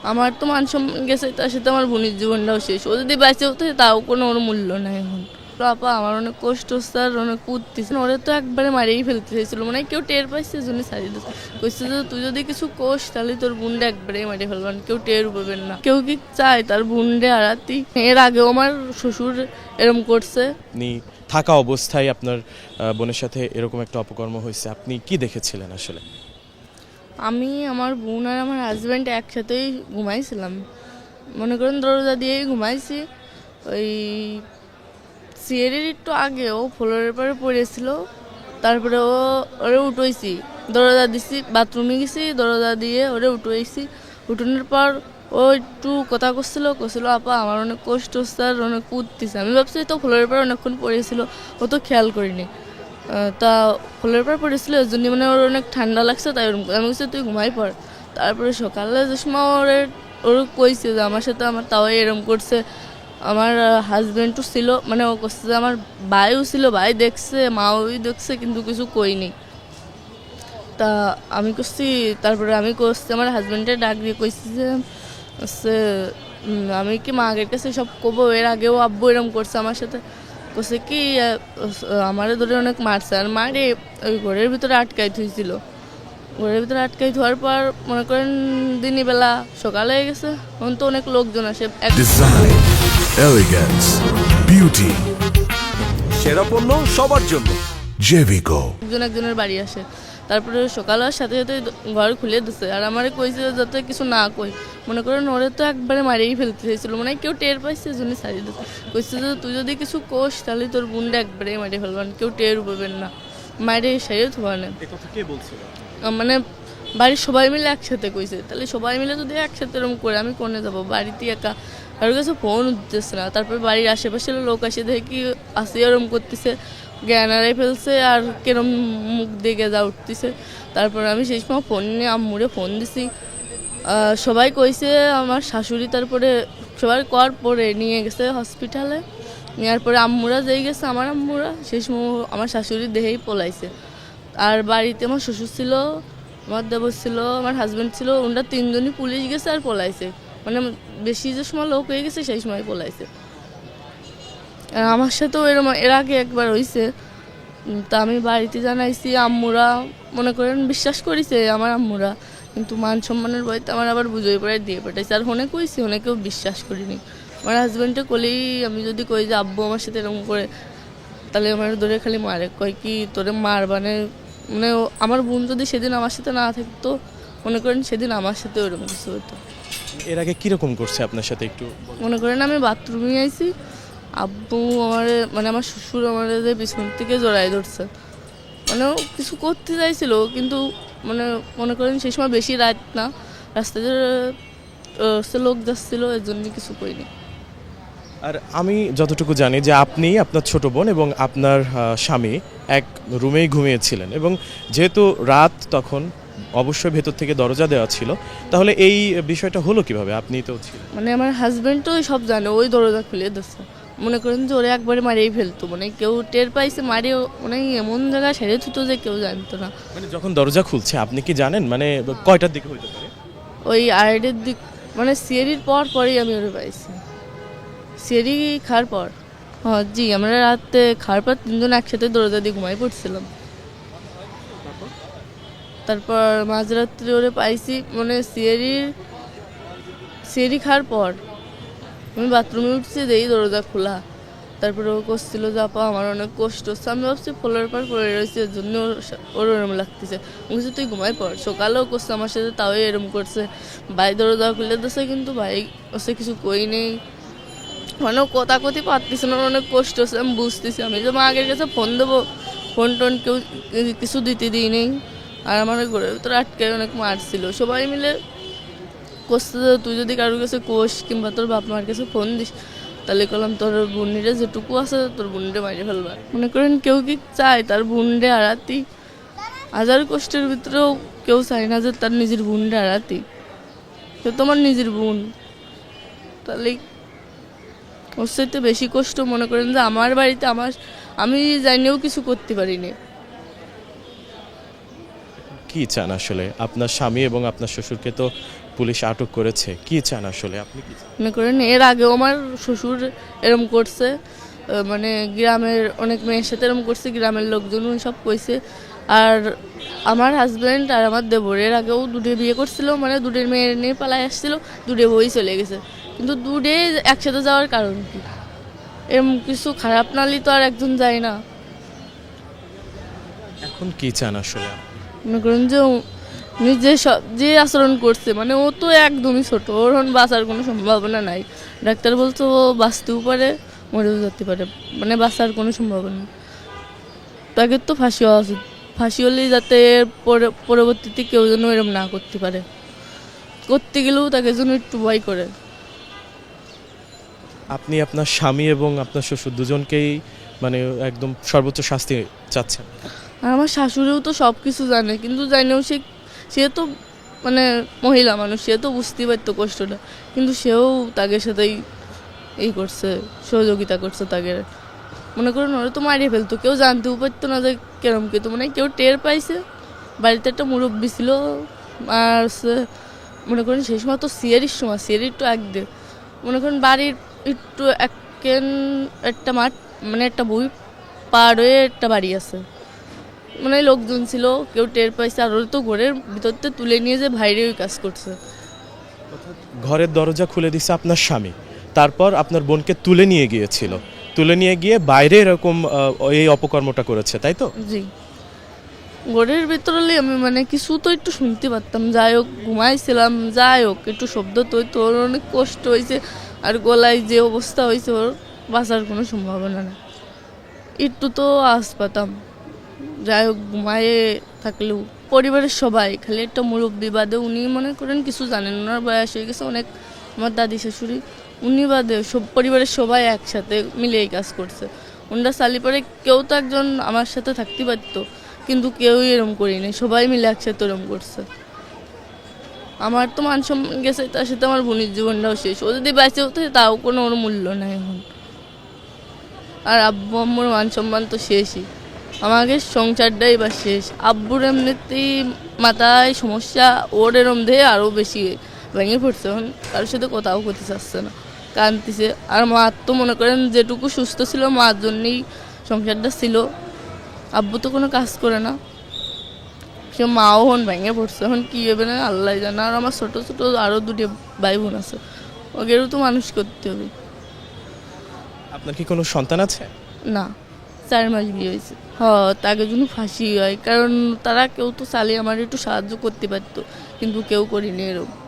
আমার তো মান সম্মান গেছে, তার সাথে আমার বোনের জীবনটাও শেষ। ও যদি বেঁচে হতো তাও কোনো ওর মূল্য নাই এখন। তো আপা আমার অনেক কষ্ট হচ্ছে আর অনেক কুদতেছে। ওরে তো একবারে মারিয়েই ফেলতে চাইছিল, মানে কেউ টের পাইছে জন্য ছাড়িয়ে দিচ্ছে। কইছে যে তুই যদি কিছু কোষ তাহলে তোর বোনটা একবারে মারিয়ে ফেলবেন, কেউ টের পাবেন না। কেউ কি চায় তার বোনরে হারাতি? এর আগেও আমার শ্বশুর এরম করছে। আপনি থাকা অবস্থায় আপনার বোনের সাথে এরকম একটা অপকর্ম হয়েছে, আপনি কি দেখেছিলেন আসলে? আমি, আমার বোন আর আমার হাজব্যান্ড একসাথেই ঘুমাইছিলাম, মনে করেন দরজা দিয়েই ঘুমাইছি। ওই সিঁড়ির একটু আগে ও ফ্লোরের পরে পড়েছিল, তারপরে ওরে উঠোইছি, দরজা দিছি, বাথরুমে গেছি, দরজা দিয়ে ওরে উঠোইছি। উঠোনের পর ও একটু কথা করছিল আপা আমার অনেক কষ্ট হচ্ছে আর অনেক কুদতেছে। আমি ভাবছি তো ফ্লোরের পর অনেকক্ষণ পড়েছিল, ও তো খেয়াল করিনি। তা ফ্লোরের পর পড়েছিল ওই জন্য, মানে ওর অনেক ঠান্ডা লাগছে, তাই ওরকম আমি বলছি তুই ঘুমাই পড়। তারপরে সকালে যে সময় ওর কইছে যে আমার সাথে আমার তাও এরম করছে। আমার হাজব্যান্ডও ছিল, মানে ও করছে যে আমার ভাইও ছিল, ভাই দেখছে, মাও দেখছে, কিন্তু কিছু কইনি। তা আমি করছি, তারপরে আমি করছি আমার হাজব্যান্ডের ডাক দিয়ে কইছি যে হচ্ছে আমি কি মা আগের কাছে সব কবো, এর আগেও আব্বু এরম করছে আমার সাথে। করছে কি আমারে ধরে অনেক মারছে, আর মারে ওই ঘরের ভিতরে আটকাই থুইছিল। ঘরের ভিতরে আটকাই ধোয়ার পর মনে করেন দিনই বেলা সকালে হয়ে গেছে, তখন তো অনেক লোকজন আসে। ডিজাইন, এলিগেন্স, বিউটি, সেরা পণ্য সবার জন্য। জেভিকো। একজনের বাড়ি আসে, তারপরে সকাল হওয়ার সাথে সাথে ঘর খুলে দিছে। আর আমারে কইছে যাতে কিছু না কই, মনে করেন ওরে তো একবারে মারিয়েই ফেলতে চাইছিল, মানে কেউ টের পাইছে জন্য ছাড়িয়ে দিচ্ছে। কইছে যে তুই যদি কিছু কোষ তাহলে তোর বোনটা একবারে মারিয়ে ফেলবেন, কেউ টের পাবেন না, মারিয়ে সারিয়ে থুবা না। মানে বাড়ির সবাই মিলে একসাথে কইছে, তাহলে সবাই মিলে যদি একসাথে এরকম করে আমি কোনে যাবো, বাড়িতে একা, কারোর কাছে ফোন উঠতেছে না। তারপর বাড়ির আশেপাশের লোক আসে দেখে কি আসি এরম করতেছে, জ্ঞান হারাই ফেলছে আর কেরম মুখ দেখে যা উঠতেছে। তারপর আমি সেই সময় ফোন নিয়ে আম্মুরে ফোন দিছি। সবাই কইছে আমার শাশুড়ি, তারপরে সবাই কর পরে নিয়ে গেছে হসপিটালে। নেওয়ার পরে আম্মুরা যেই গেছে, আমার আম্মুরা সেই সময় আমার শাশুড়ি দেহেই পলাইছে। আর বাড়িতে আমার শ্বশুর ছিল, আমার দেবর ছিল, আমার হাজব্যান্ড ছিল, ওনারা তিনজনই পুলিশ গেছে আর পলাইছে। মানে বেশি যে সময় লোক হয়ে গেছে সেই সময় পলাইছে। আমার সাথেও এরকম এর আগে একবার হয়েছে। তা আমি বাড়িতে জানাইছি, আম্মুরা মনে করেন বিশ্বাস করেছে আমার আম্মুরা, কিন্তু মান সম্মানের বইতে আমার আবার বুঝোই পড়ে দিয়ে পাঠাইছে। আর হনে কইছি, হনে কেউ বিশ্বাস করিনি। আমার হাজব্যান্ডে কলেই আমি যদি কই যে আব্বু আমার সাথে এরকম করে, তাহলে আমার ধরে খালি মারে, কয় কি তোরে মার মানে আমার বোন যদি সেদিন আমার সাথে না থাকতো, মনে করেন সেদিন আমার সাথে ওরকম কিছু হতো। এর আগে কিরকম করছে আপনার সাথে একটু? মনে করেন আমি বাথরুমে আইছি, আব্বু আমার মানে আমার শ্বশুর আমার পিছন থেকে জড়াই ধরছে, মানে ও কিছু করতে চাইছিল, কিন্তু মানে মনে করেন সেই সময় বেশি রাত না, রাস্তায় লোক যাচ্ছিল, এর জন্য কিছু করিনি। আর আমি যতটুকু জানি যে আপনি, আপনার ছোট বোন এবং আপনার স্বামী এক রুমেই ঘুমিয়েছিলেন, এবং যেহেতু রাত তখন অবশ্যই ভেতর থেকে দরজা দেওয়া ছিল, তাহলে এই বিষয়টা হলো কিভাবে? আপনি তো ছিলেন। মানে আমার হাজব্যান্ড তো সব জানে, ওই দরজা খুলে দিচ্ছে। মনে করেন যে ওরে একবারে মারিয়েই ফেলতো, মানে কেউ টের পাইছে মারিয়ে, মানে এমন জায়গায় সেরে থুতো যে কেউ জানতো না। মানে যখন দরজা খুলছে আপনি কি জানেন মানে কয়টার দিকে হইতে পারে? ওই আড়াইটের দিক, মানে সিঁড়ির পরেই আমি ওরে পাইছি, সিঁড়ি খাওয়ার পর। হ্যাঁ জি, আমরা রাতে খাওয়ার পর তিনজন একসাথে দরজা দিয়ে ঘুমাই পড়ছিলাম। তারপর মাঝরাত্রি ওরে পাইছি, মানে সিঁড়ি খাওয়ার পর আমি বাথরুমে উঠছি, যেই দরজা খোলা। তারপরে ও করছিল যে আপা আমার অনেক কষ্ট হচ্ছে। আমি ভাবছি ফ্লোরের পর পড়ে রয়েছে, এর জন্য ওর ওরম লাগতেছে। বলছি তুই ঘুমাই পড়। সকালেও করছে আমার সাথে, তাও এরম করছে। ভাই দরজা খুলে দিচ্ছে, কিন্তু ভাই ওসে কিছু কই নেই, মানে কথা কথি পারতেছে না, অনেক কষ্ট হচ্ছে। আমি বুঝতেছি, আমি যে মা আগের কাছে ফোন দেবো, ফোন টোন কেউ কিছু দিতে দিই নেই। আর আমার ঘরের ভিতরে আটকে অনেক মারছিল। সবাই মিলে করছে যে তুই যদি কারোর কাছে কোষ কিংবা তোর বাপ মার কাছে ফোন দিস, তাহলে করলাম তোর বোনরে যেটুকু আছে তোর বোনরে মারিয়ে ফেলবার। মনে করেন কেউ কি চায় তার বোনরে হারাতি? হাজার কষ্টের ভিতরেও কেউ চায় না যে তার নিজের বোনরে হারাতি। সে তোমার নিজের বোন, তাহলে ওর সাথে বেশি কষ্ট মনে করেন যে আমার বাড়িতে আমি জানিও কিছু করতে পারিনি। কি চান আসলে? আপনার স্বামী এবং আপনার শ্বশুরকে তো পুলিশ আটক করেছে, কি চান আসলে আপনি কি চান? মনে করেন এর আগেও আমার শ্বশুর এরম করছে, মানে গ্রামের অনেক মেয়ের সাথে এরম করছে, গ্রামের লোকজন সব কইছে। আর আমার হাজব্যান্ড আর আমার দেবর এর আগেও দুটো বিয়ে করছিল, মানে দুটোর মেয়ে নিয়ে পালায় আসছিল, দুটো বই চলে গেছে। কিন্তু দুটো একসাথে যাওয়ার কারণ কি? এরম কিছু খারাপ নালি তো আর একজন যায় না। এখন কি চান আসলে? মনে করেন যে উনি যে আচরণ করছে, মানে ও তো একদমই ছোট, ওর এখন বাঁচার কোনো সম্ভাবনা নাই। ডাক্তার বলছে ও বাঁচতেও পারে, মরেও যেতে পারে, মানে বাঁচার কোনো সম্ভাবনা নেই। তাকে তো ফাঁসি হওয়া উচিত, ফাঁসি হলেই যাতে পরবর্তীতে কেউ যেন এরম না করতে পারে, করতে গেলেও তাকে যেন একটু ভয় করে। আপনি আপনার স্বামী এবং আপনার শ্বশুর দুজনকেই মানে একদম সর্বোচ্চ শাস্তি চাচ্ছেন? আর আমার শাশুড়িও তো সব কিছু জানে, কিন্তু জানেও সে তো মানে মহিলা মানুষ, সে তো বুঝতেই পারতো কষ্টটা, কিন্তু সেও তাদের সাথেই এই করছে, সহযোগিতা করছে তাকে। মনে করেন ওরা তো মারিয়ে ফেলতো, কেউ জানতেও পারতো না যে কেরম কে, তো মানে কেউ টের পাইছে। বাড়িতে একটা মুরব্বী ছিল, আর মনে করেন সেই সময় তো সিয়ারির সময়, সিয়ারি একটু একদিন মনে করেন বাড়ির একটু একটা মাঠ, মানে একটা বই পার হয়ে একটা বাড়ি আছে, মানে লোকজন ছিল, কেউ টের পাইছে। আর ওরা তো ঘরের ভিতরতে তুলে নিয়ে যে বাইরে ওই কাজ করছে। ঘরের দরজা খুলে দিছে আপনার স্বামী, তারপর আপনার বোনকে তুলে নিয়ে গিয়েছিল, তুলে নিয়ে গিয়ে বাইরে এরকম এই অপকর্মটা করেছে, তাই তো? জি, ঘরের ভিতরে আমি মানে কিছু তো একটু শুনতে পারতাম, যাই হোক ঘুমাইছিলাম, যাই হোক একটু শব্দ তো হইতো, ওর অনেক কষ্ট হয়েছে। আর গলায় যে অবস্থা হয়েছে, ওর বাঁচার কোনো সম্ভাবনা না, একটু তো আশ পাতাম। যাই হোক ঘুমায়ে থাকলেও পরিবারের সবাই, খালি একটা মুরব্বী বাদে, উনি মনে করেন কিছু জানেন, ওনার বয়স হয়ে গেছে অনেক, আমার দাদি শাশুড়ি, উনি বাদে সব পরিবারের সবাই একসাথে মিলে এই কাজ করছে। ওনারা চালি পরে কেউ তো একজন আমার সাথে থাকতে পারতো, কিন্তু কেউই এরম করিনি, সবাই মিলে একসাথে এরম করছে। আমার তো মান সম্মান গেছে, তার সাথে আমার বোনের জীবনটাও শেষ। ও যদি বেঁচে হতো তাও কোনো ওর মূল্য নাই এখন। আর আব্বু আম্মুর মান সম্মান তো শেষই, আমাকে সংসারটাই বা শেষ। আব্বুর এমনিতেই মাথায় সমস্যা, ওর এরম দিয়ে আরও বেশি ভেঙে পড়ছে, এখন কারোর সাথে কথাও করতে চাচ্ছে না, কাঁদতেছে। আর মা তো মনে করেন যেটুকু সুস্থ ছিল মার জন্যই সংসারটা ছিল, আব্বু তো কোনো কাজ করে না, সে মাও হন ভেঙে পড়ছে, এখন কী হবে না আল্লাহ জানে। আর আমার ছোটো ছোটো আরও দুটি ভাই বোন আছে, ওদেরও তো মানুষ করতে হবে। আপনার কি কোনো সন্তান আছে? না, 4 মাস বিয়ে হয়েছে। তাকে জন্য ফাঁসি হয়, কারণ তারা কেউ তো চালিয়ে আমার একটু সাহায্য করতে পারতো, কিন্তু কেউ করিনি এরকম।